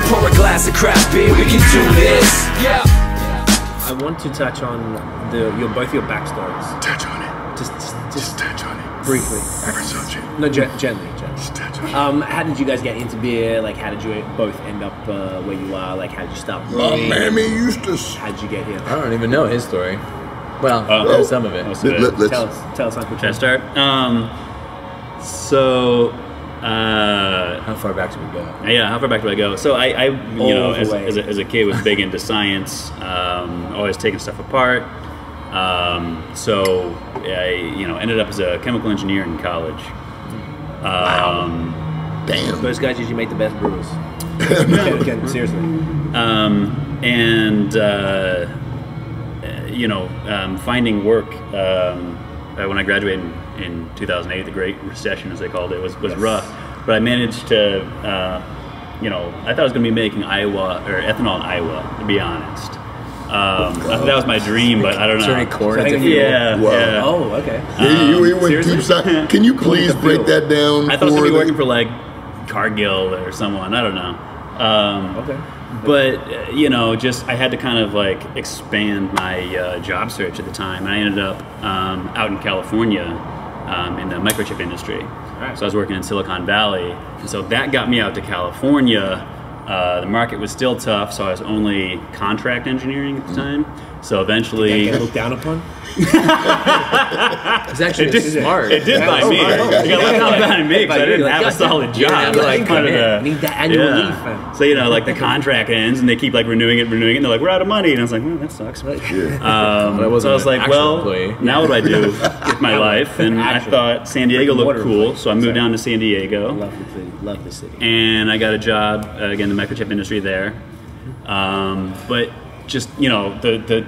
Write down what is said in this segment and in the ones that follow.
Pour a glass of craft beer, we can do this. Yeah. I want to touch on both your backstories. Touch on it. Just touch on it. Briefly. Ever so gently. No, gently. Just touch on it. How did you guys get into beer? Like, how did you both end up where you are? Like, how did you start My brewing? mammy used to. How did you get here? I don't even know his story. Well, some of it. Tell us, Uncle Should I Chen. start? How far back do we go? Yeah, how far back do I go? So I you know, the way. as a kid was big into science, always taking stuff apart. So I, ended up as a chemical engineer in college. Damn. Those guys usually make the best brewers. Seriously. Finding work when I graduated in 2008, the Great Recession, as they called it, was rough. But I managed to, I thought I was going to be making ethanol in Iowa, to be honest. I thought that was my dream, but I don't know. Turning corn into fuel. Yeah. Wow. Yeah. Oh, okay. You went deep side. Can you please break that down? I thought I was going to be working for like Cargill or someone. I don't know. Okay. But I had to kind of like expand my job search at the time. And I ended up out in California in the microchip industry. Right. So I was working in Silicon Valley, and so that got me out to California. The market was still tough, so I was only contract engineering at the time. So eventually, Get looked down upon? It's actually smart. It did by me. It got looked down upon me because I didn't have a solid job. I need that annual leave, fam. So like the contract ends and they keep like renewing it, and they're like, we're out of money, and I was like, well, that sucks. So I was like, well, now what do I do with my life? And I thought San Diego looked cool, so I moved down to San Diego. Love the city. And I got a job again in the microchip industry there. But just the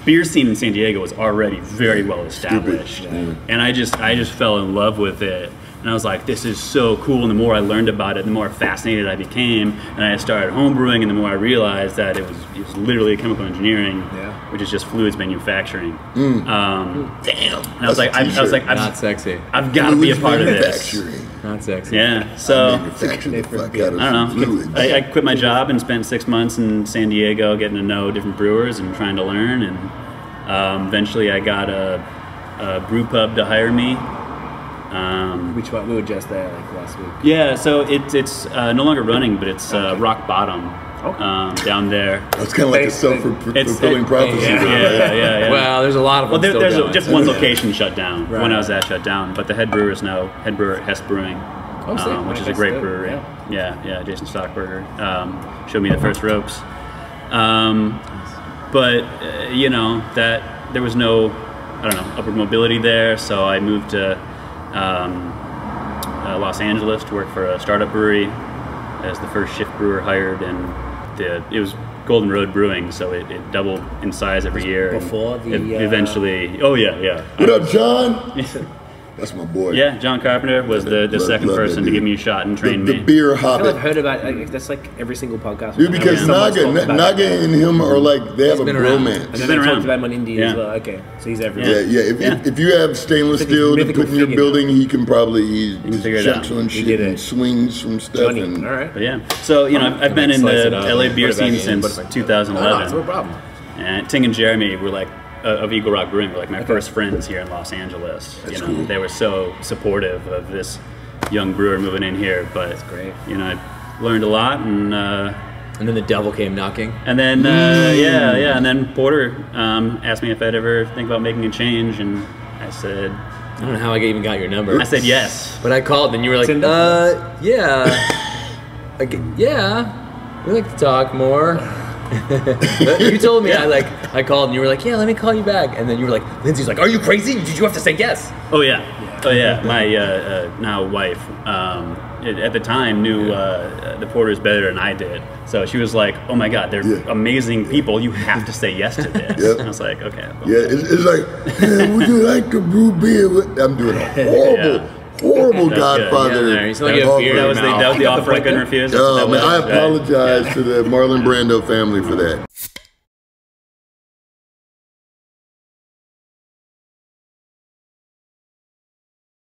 beer scene in San Diego was already very well established, and I just fell in love with it. And I was like, this is so cool. And the more I learned about it, the more fascinated I became. And I started home brewing, and the more I realized that it was literally chemical engineering, which is just fluids manufacturing. Damn. And I was like, not sexy. I've got to be a part of this. Not sexy. Yeah. So I don't know. I quit my job and spent 6 months in San Diego getting to know different brewers and trying to learn. And eventually I got a brew pub to hire me. Which one? We were just there like last week. Yeah, so it's no longer running, but it's Rock Bottom down there. It's kind of like a self-fulfilling prophecy. Yeah. Well, there's a lot of them. Well, there's just one location shut down. Right. When I was at shut down, but the head brewer is now head brewer at Hess Brewing, which is a great brewery. Yeah. Jason Stockberger showed me the first ropes. But that there was no, upward mobility there, so I moved to Los Angeles to work for a startup brewery as the first shift brewer hired, and it was Golden Road Brewing, so it doubled in size every year. Before the eventually, oh yeah. What up, John? That's my boy. Yeah, John Carpenter was the second person to give me a shot and train me. The beer I feel hobbit. I've heard about that's like every single podcast. Dude, because Naga and him are like, they have a bromance. And then they talked about him on Indie as well. Okay, so he's everywhere. Yeah. If you have stainless steel to put in your building, he can probably checks on shit and swings from stuff. All right. But yeah, so I've been in the LA beer scene since 2011. No problem. And Ting and Jeremy were like of Eagle Rock Brewing were like my first friends here in Los Angeles. Cool. They were so supportive of this young brewer moving in here. But that's great. I learned a lot, and then the devil came knocking. And then and then Porter asked me if I'd ever think about making a change, and I said, I don't know how I even got your number. I said yes. But I called, and you were like, yeah. We'd like to talk more. You told me, I called, and you were like, yeah, let me call you back. And then you were like, Lindsay's like, are you crazy? Did you have to say yes? Oh yeah. My now wife at the time knew the Porters better than I did. So she was like, oh my God, they're amazing people. You have to say yes to this. And I was like, okay. Well. Yeah, it's like, hey, would you like to brew beer with? I'm doing a horrible Godfather. That was the offer I couldn't refuse. Oh man, I apologize to the Marlon Brando family for that.